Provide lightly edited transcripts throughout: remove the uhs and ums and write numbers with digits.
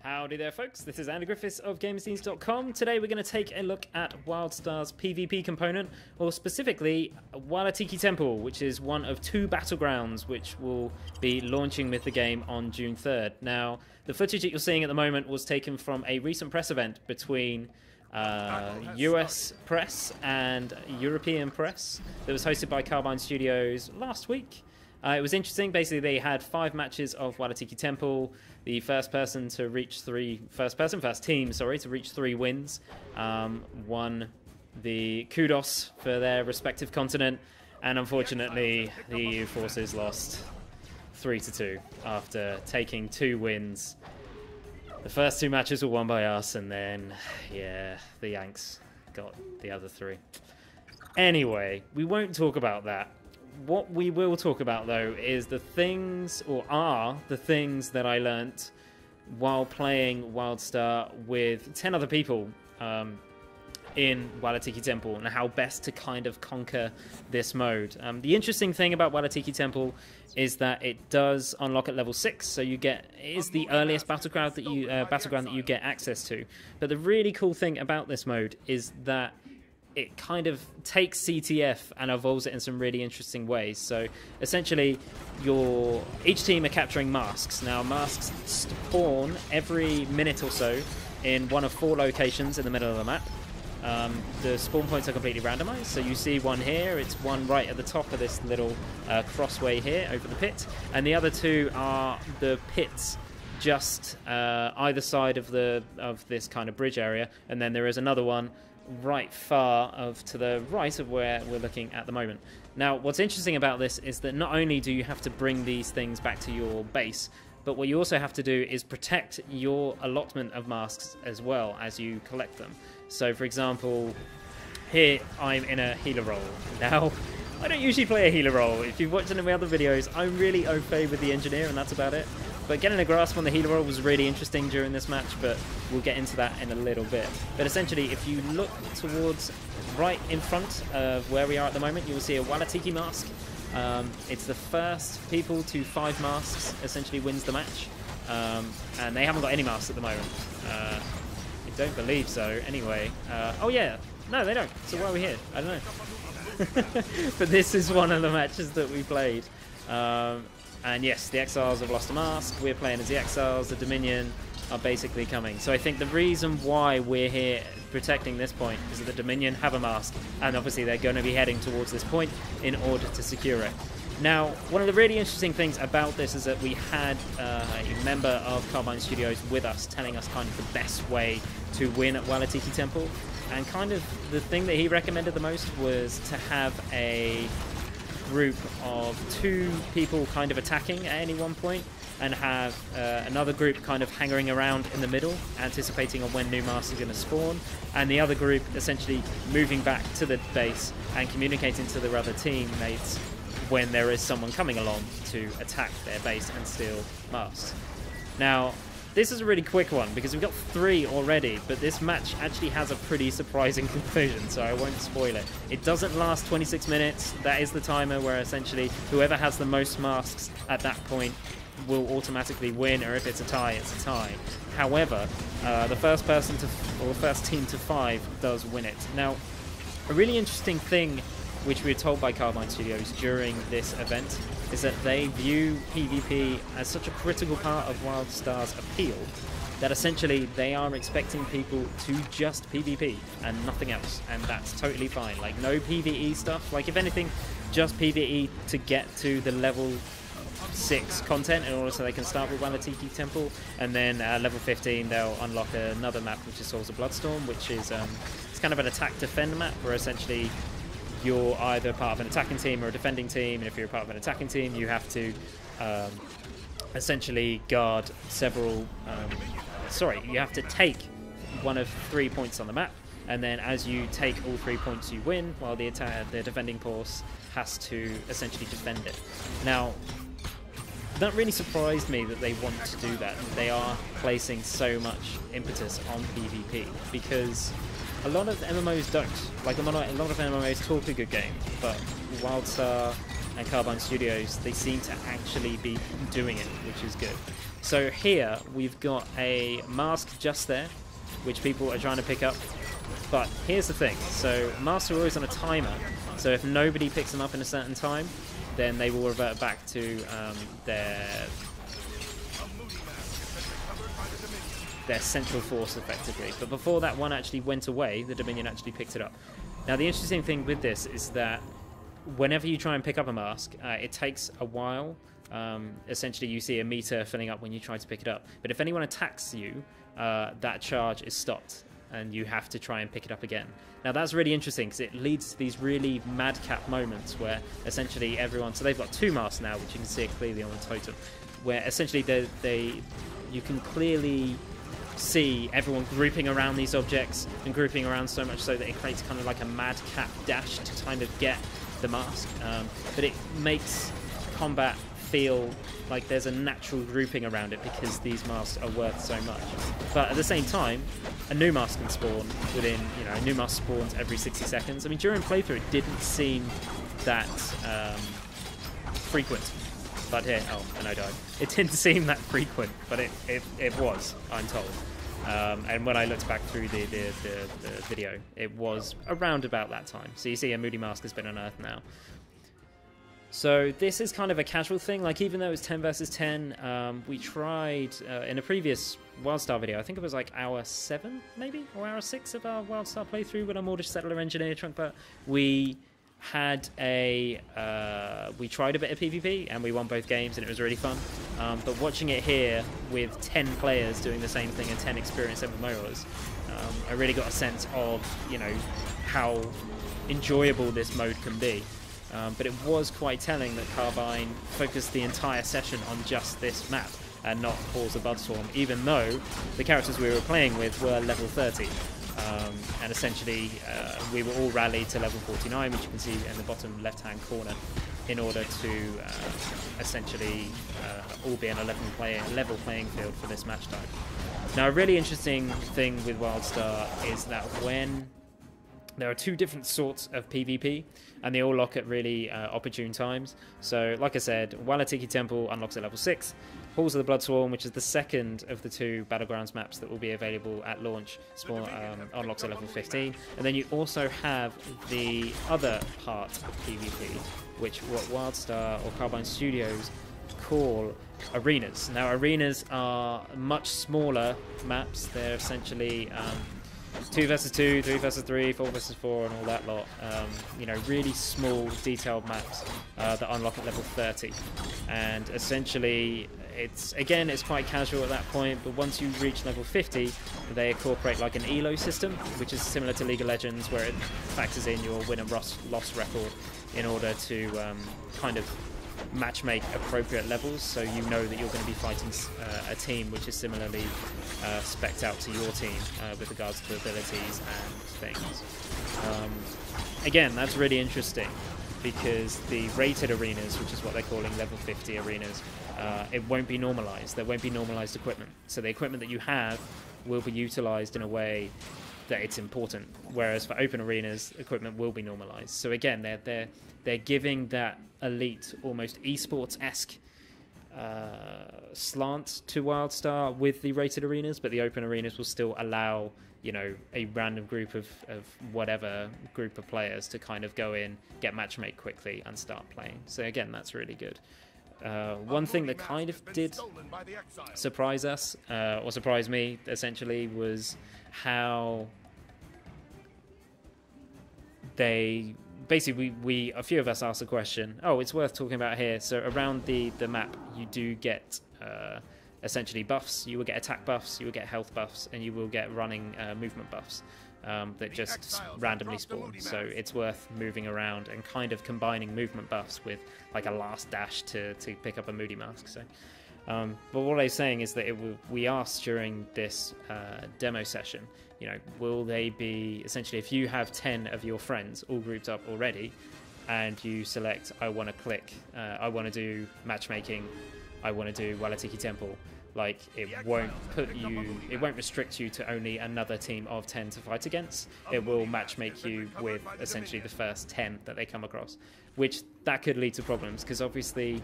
Howdy there folks, this is Andy Griffiths of GamersNews.com. Today we're going to take a look at WildStar's PvP component, or specifically Walatiki Temple, which is one of two Battlegrounds which will be launching with the game on June 3rd. Now, the footage that you're seeing at the moment was taken from a recent press event between US press and European press that was hosted by Carbine Studios last week. It was interesting. Basically, they had 5 matches of Walatiki Temple. The first team to reach 3 wins won the kudos for their respective continent, and unfortunately, the EU forces lost 3-2 after taking 2 wins. The first 2 matches were won by us, and then, yeah, the Yanks got the other 3. Anyway, we won't talk about that. What we will talk about, though, is the things that I learnt while playing WildStar with 10 other people in Walatiki Temple, and how best to kind of conquer this mode. The interesting thing about Walatiki Temple is that it does unlock at level 6, so it is the earliest battleground that you get access to. But the really cool thing about this mode is that it kind of takes CTF and evolves it in some really interesting ways. So essentially, each team are capturing masks. Now, masks spawn every minute or so in one of 4 locations in the middle of the map. The spawn points are completely randomized, so you see one here, it's one right at the top of this little crossway here over the pit, and the other 2 are the pits just either side of this kind of bridge area, and then there is another one right to the right of where we're looking at the moment. Now, what's interesting about this is that not only do you have to bring these things back to your base, but what you also have to do is protect your allotment of masks as well as you collect them. So, for example, here I'm in a healer role. Now, I don't usually play a healer role. If you've watched any of my other videos, I'm really au fait with the engineer, and that's about it. But getting a grasp on the healer role was really interesting during this match, but we'll get into that in a little bit. But essentially, if you look towards right in front of where we are at the moment, you will see a Walatiki mask. It's the first people to 5 masks essentially wins the match. And they haven't got any masks at the moment. I don't believe so, anyway. Oh yeah, no they don't. So why are we here? I don't know. But this is one of the matches that we played. And yes, the Exiles have lost a mask. We're playing as the Exiles. The Dominion are basically coming. So I think the reason why we're here protecting this point is that the Dominion have a mask, and obviously they're going to be heading towards this point in order to secure it. Now, one of the really interesting things about this is that we had a member of Carbine Studios with us telling us kind of the best way to win at Walatiki Temple. And kind of the thing that he recommended the most was to have a group of 2 people kind of attacking at any one point, and have another group kind of hanging around in the middle, anticipating on when new masks are going to spawn, and the other group essentially moving back to the base and communicating to their other teammates when there is someone coming along to attack their base and steal masks. Now, this is a really quick one because we've got 3 already, but this match actually has a pretty surprising conclusion, so I won't spoil it. It doesn't last 26 minutes. That is the timer where essentially whoever has the most masks at that point will automatically win, or if it's a tie, it's a tie. However, the first team to 5 does win it. Now, a really interesting thing which we were told by Carbine Studios during this event is that they view PvP as such a critical part of WildStar's appeal that essentially they are expecting people to just PvP and nothing else, and that's totally fine. Like, no PvE stuff. Like, if anything, just PvE to get to the level 6 content in order so they can start with Walatiki Temple, and then level 15 they'll unlock another map which is Souls of Bloodstorm, which is it's kind of an attack-defend map where essentially you're either part of an attacking team or a defending team, and if you're part of an attacking team, you have to essentially guard several... you have to take one of 3 points on the map, and then as you take all 3 points, you win, while the defending force has to essentially defend it. Now, that really surprised me that they want to do that. They are placing so much impetus on PvP, because a lot of MMOs don't. Like, a lot of MMOs talk a good game, but WildStar and Carbine Studios, they seem to actually be doing it, which is good. So here we've got a mask just there, which people are trying to pick up. But here's the thing, so masks are always on a timer, so if nobody picks them up in a certain time, then they will revert back to their central force effectively. But before that one actually went away, the Dominion actually picked it up. Now the interesting thing with this is that whenever you try and pick up a mask, it takes a while. Essentially you see a meter filling up when you try to pick it up. But if anyone attacks you, that charge is stopped and you have to try and pick it up again. Now that's really interesting because it leads to these really madcap moments where essentially everyone, so they've got 2 masks now, which you can see clearly on the totem, where essentially you can clearly see everyone grouping around these objects and grouping around so much so that it creates kind of like a madcap dash to kind of get the mask. But it makes combat feel like there's a natural grouping around it because these masks are worth so much. But at the same time, a new mask can spawn within, a new mask spawns every 60 seconds. I mean, during playthrough it didn't seem that frequent. But here, oh, and I died. It didn't seem that frequent, but it was, I'm told. And when I looked back through the video, it was around about that time. So you see a Moody Mask has been unearthed now. So this is kind of a casual thing. Like, even though it's 10 versus 10, we tried in a previous WildStar video, I think it was like hour 7 maybe, or hour 6 of our WildStar playthrough when I'm Mordish Settler Engineer Trunkbot, we had we tried a bit of PvP and we won both games and it was really fun. But watching it here with 10 players doing the same thing and 10 experienced MMOers, I really got a sense of, how enjoyable this mode can be. But it was quite telling that Carbine focused the entire session on just this map and not Halls of Bloodstorm, even though the characters we were playing with were level 30. And essentially we were all rallied to level 49, which you can see in the bottom left hand corner, in order to essentially all be on a level playing field for this match type. Now a really interesting thing with WildStar is that when there are 2 different sorts of PvP, and they all lock at really opportune times. So, like I said, Walatiki Temple unlocks at level 6. Halls of the Bloodswarm, which is the second of the 2 Battlegrounds maps that will be available at launch, unlocks at level 15. And then you also have the other part of PvP, which what WildStar or Carbine Studios call Arenas. Now, Arenas are much smaller maps. They're essentially 2 versus 2, 3 versus 3, 4 versus 4, and all that lot. Really small, detailed maps that unlock at level 30. And essentially, it's quite casual at that point, but once you reach level 50, they incorporate like an ELO system, which is similar to League of Legends, where it factors in your win and loss record in order to kind of matchmake appropriate levels, so you know that you're going to be fighting a team which is similarly spec'd out to your team with regards to abilities and things. Again, that's really interesting because the rated arenas, which is what they're calling level 50 arenas, it won't be normalized. There won't be normalized equipment. So the equipment that you have will be utilized in a way that it's important, whereas for open arenas, equipment will be normalized. So again, they're giving that elite, almost esports-esque slant to WildStar with the rated arenas, but the open arenas will still allow, a random group of whatever group of players to kind of go in, get matchmade quickly, and start playing. So again, that's really good. One thing that kind of did surprise us, or surprise me, essentially, was how they basically a few of us asked the question, it's worth talking about here. So around the map you do get essentially buffs. You will get attack buffs, you will get health buffs, and you will get running movement buffs that just randomly spawn. So it's worth moving around and kind of combining movement buffs with like a last dash to pick up a Moody Mask. So but what I was saying is that we asked during this demo session, will they be, essentially, if you have 10 of your friends all grouped up already, and you select, I want to click, I want to do matchmaking, I want to do Walatiki Temple, like, it won't restrict you to only another team of 10 to fight against. It will matchmake you with essentially the first 10 that they come across, which that could lead to problems, because obviously,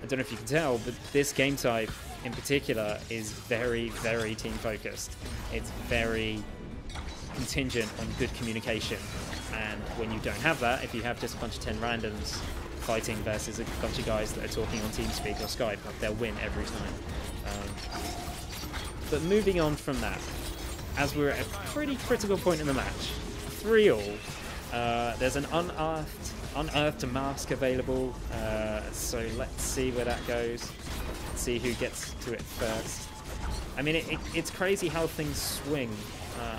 I don't know if you can tell, but this game type in particular is very, very team focused. It's very contingent on good communication, and when you don't have that, if you have just a bunch of 10 randoms fighting versus a bunch of guys that are talking on TeamSpeak or Skype, they'll win every time. But moving on from that, as we're at a pretty critical point in the match, 3-all, there's an unearthed mask available, so let's see where that goes, see who gets to it first. I mean, it's crazy how things swing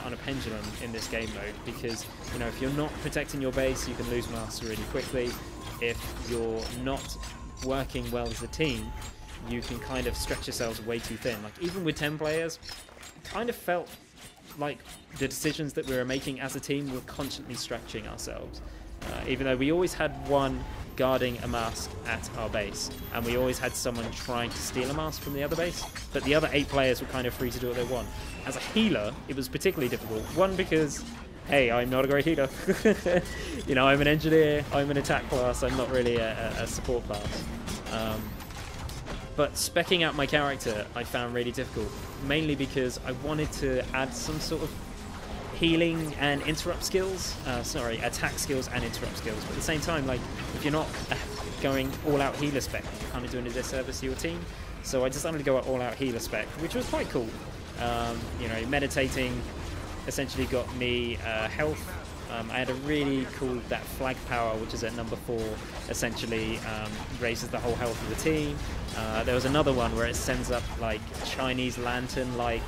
on a pendulum in this game mode, because, you know, if you're not protecting your base, you can lose masks really quickly. If you're not working well as a team, you can kind of stretch yourselves way too thin. Like, even with 10 players, it kind of felt like the decisions that we were making as a team were constantly stretching ourselves. Even though we always had one guarding a mask at our base, and we always had someone trying to steal a mask from the other base, but the other 8 players were kind of free to do what they want. As a healer, it was particularly difficult. One, because, hey, I'm not a great healer. You know, I'm an engineer, I'm an attack class, I'm not really a support class. But specking out my character I found really difficult, mainly because I wanted to add some sort of healing and interrupt skills, attack skills and interrupt skills, but at the same time, like, if you're not going all-out healer spec, you're kind of doing a disservice to your team. So I decided to go all-out healer spec, which was quite cool. You know, meditating essentially got me health. I had a really cool, that flag power, which is at number 4, essentially raises the whole health of the team. There was another one where it sends up like Chinese lantern-like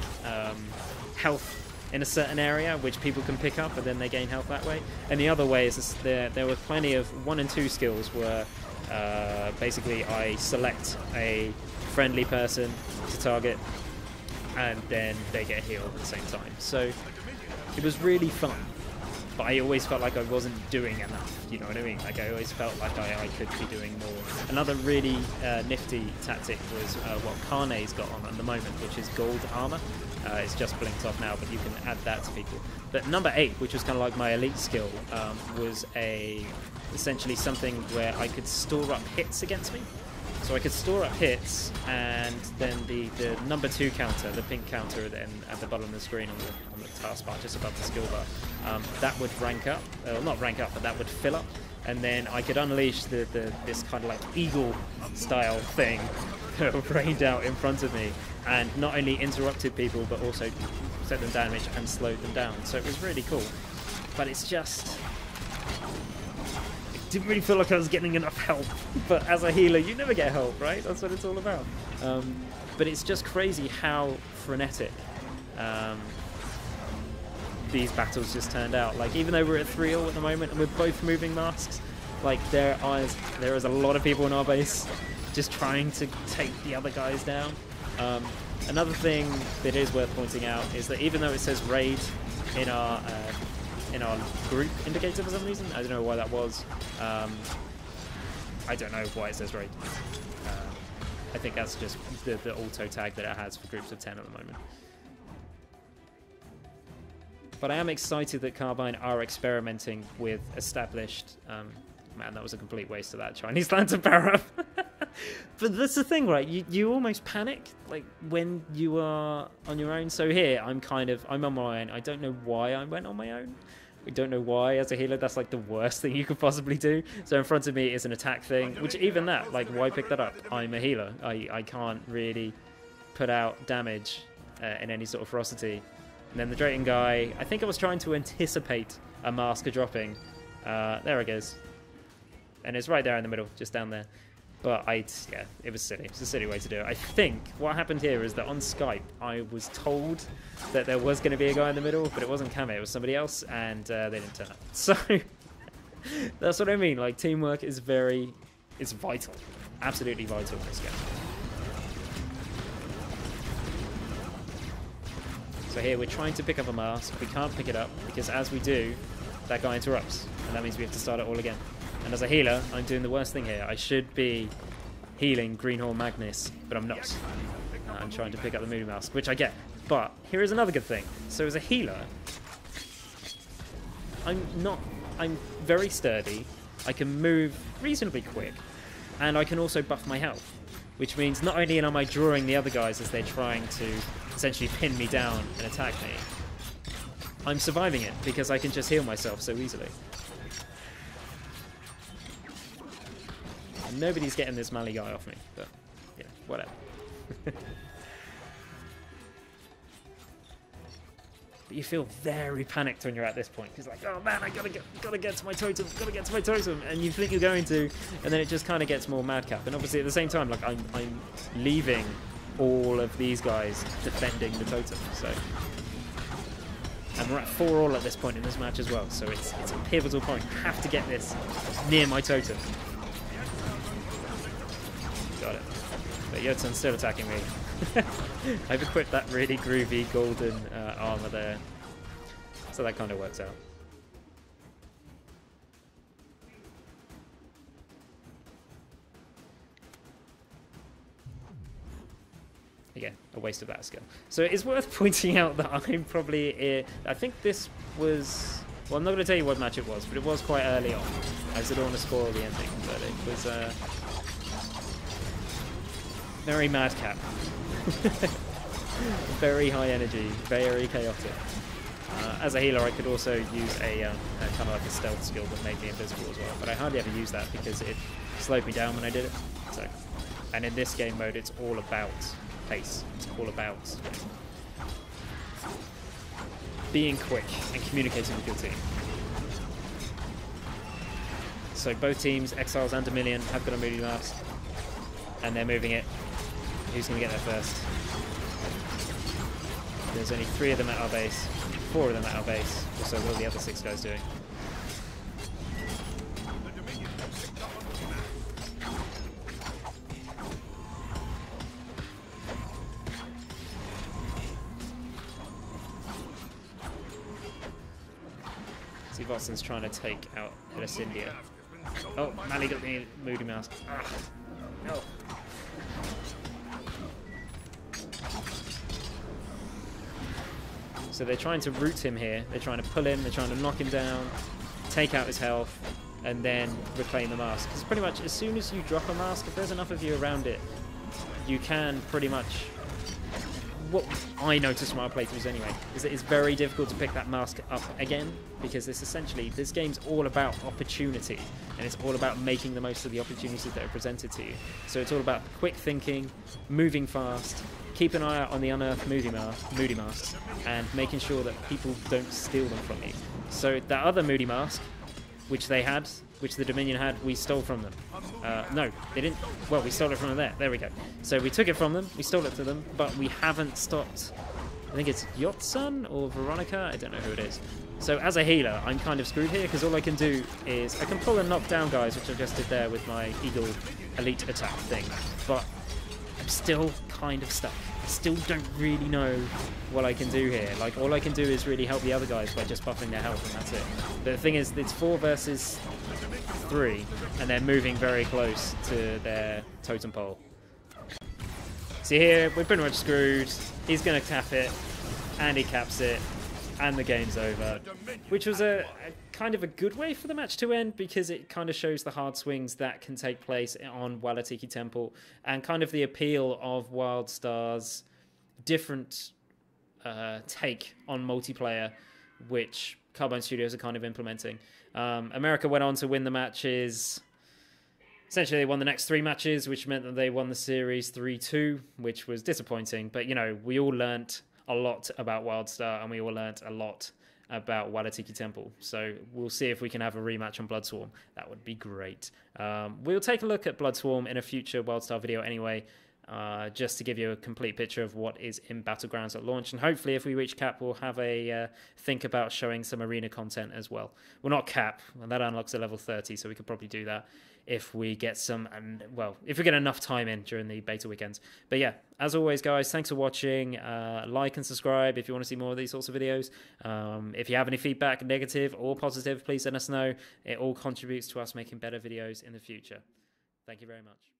health in a certain area, which people can pick up, and then they gain health that way. And the other way is there were plenty of 1 and 2 skills where basically I select a friendly person to target, and then they get healed at the same time. So it was really fun, but I always felt like I wasn't doing enough, you know what I mean? Like, I always felt like I could be doing more. Another really nifty tactic was what Kane's got on at the moment, which is gold armor. It's just blinked off now, but you can add that to people. But number 8, which was kind of like my elite skill, was essentially something where I could store up hits against me. So I could store up hits, and then the number 2 counter, the pink counter at the bottom of the screen on the taskbar, just above the skill bar, that would rank up, not rank up, but that would fill up, and then I could unleash this kind of like eagle style thing that rained out in front of me, and not only interrupted people, but also set them damage and slowed them down. So it was really cool, but it's just, didn't really feel like I was getting enough help. But as a healer, you never get help, right? That's what it's all about. But it's just crazy how frenetic these battles just turned out. Like, even though we're at 3-all at the moment and we're both moving masks, like, there is a lot of people in our base just trying to take the other guys down. Another thing that is worth pointing out is that even though it says raid in our group indicator for some reason, I don't know why that was. I don't know why it says raid. I think that's just the auto tag that it has for groups of 10 at the moment. But I am excited that Carbine are experimenting with established... man, that was a complete waste of that Chinese lantern power up. But that's the thing, right? You almost panic, like, when you are on your own. So here, I'm on my own. I don't know why I went on my own. I don't know why, as a healer, that's like the worst thing you could possibly do. So in front of me is an attack thing, which even that, like, why pick that up? I'm a healer. I can't really put out damage in any sort of ferocity. And then the Drayton guy, I think I was trying to anticipate a mask dropping. There it goes. And it's right there in the middle, just down there. But yeah, it was silly. It's a silly way to do it. I think what happened here is that on Skype, I was told that there was going to be a guy in the middle, but it wasn't Kame, it was somebody else, and they didn't turn up. So that's what I mean. Like, teamwork is it's vital. Absolutely vital in this game. So here, we're trying to pick up a mask. We can't pick it up, because as we do, that guy interrupts, and that means we have to start it all again. And as a healer, I'm doing the worst thing here. I should be healing Greenhorn Magnus, but I'm not. I'm trying to pick up the Moody Mask, which I get. But here is another good thing. So as a healer, I'm very sturdy. I can move reasonably quick, and I can also buff my health. which means not only am I drawing the other guys as they're trying to essentially pin me down and attack me, I'm surviving it because I can just heal myself so easily. And nobody's getting this Mali guy off me, but yeah, whatever. But you feel very panicked when you're at this point. It's like, oh man, I gotta get to my totem, and you think you're going to, and then it just kind of gets more madcap. And obviously at the same time, like I'm leaving all of these guys defending the totem. So, and we're at 4-all at this point in this match as well. So it's a pivotal point. I have to get this near my totem. Got it. But Yotun's still attacking me. I've equipped that really groovy golden armor there, so that kind of works out. Again, a waste of that skill. So it's worth pointing out that I'm probably... I think this was... Well, I'm not going to tell you what match it was, but it was quite early on. I don't want to spoil the ending, but it was very madcap. Very high energy, very chaotic. As a healer, I could also use a kind of like a stealth skill that made me invisible as well, but I hardly ever use that because it slowed me down when I did it. So, and in this game mode, it's all about pace. It's all about being quick and communicating with your team. So both teams, Exiles and Dominion, have got a Moody Mask, and they're moving it. Who's going to get there first? There's only 3 of them at our base, 4 of them at our base. So what are the other 6 guys doing? See, Votson's trying to take out Ellis India. Oh, Mali got the Moody Mask. Ah, no. So they're trying to root him here. They're trying to pull him. They're trying to knock him down, take out his health, and then reclaim the mask. Because pretty much as soon as you drop a mask, if there's enough of you around it, you can pretty much... What I noticed from our playthroughs anyway, is that it's very difficult to pick that mask up again, because it's essentially, this game's all about opportunity, and it's all about making the most of the opportunities that are presented to you. So it's all about quick thinking, moving fast, keep an eye out on the unearthed Moody Masks, and making sure that people don't steal them from you. So that other Moody Mask, which they had, which the Dominion had, we stole from them. No, they didn't. Well, we stole it from them there. There we go. So we took it from them, we stole it to them, but we haven't stopped. I think it's Yotsun or Veronica. I don't know who it is. So as a healer, I'm kind of screwed here because all I can do is I can pull and knock down guys, which I just did there with my Eagle Elite attack thing, but I'm still kind of stuck. I still don't really know what I can do here. Like, all I can do is really help the other guys by just buffing their health, and that's it. But the thing is, it's 4 versus 3, and they're moving very close to their totem pole. See here, we're pretty much screwed. He's going to cap it, and he caps it, and the game's over. Which was a kind of a good way for the match to end, because it kind of shows the hard swings that can take place on Walatiki Temple, and kind of the appeal of WildStar's different take on multiplayer, which Carbine Studios are kind of implementing. America went on to win the matches. Essentially, they won the next 3 matches, which meant that they won the series 3-2, which was disappointing. But, you know, we all learnt a lot about WildStar, and we all learnt a lot about Walatiki Temple. So we'll see if we can have a rematch on Bloodswarm. That would be great. We'll take a look at Bloodswarm in a future WildStar video anyway, just to give you a complete picture of what is in Battlegrounds at launch. And hopefully, if we reach cap, we'll have a think about showing some arena content as well. Well, not cap, and that unlocks a level 30, so we could probably do that if we get some, and well, if we get enough time in during the beta weekends. But yeah, as always, guys, thanks for watching. Like and subscribe if you want to see more of these sorts of videos. If you have any feedback, negative or positive, please let us know. It all contributes to us making better videos in the future. Thank you very much.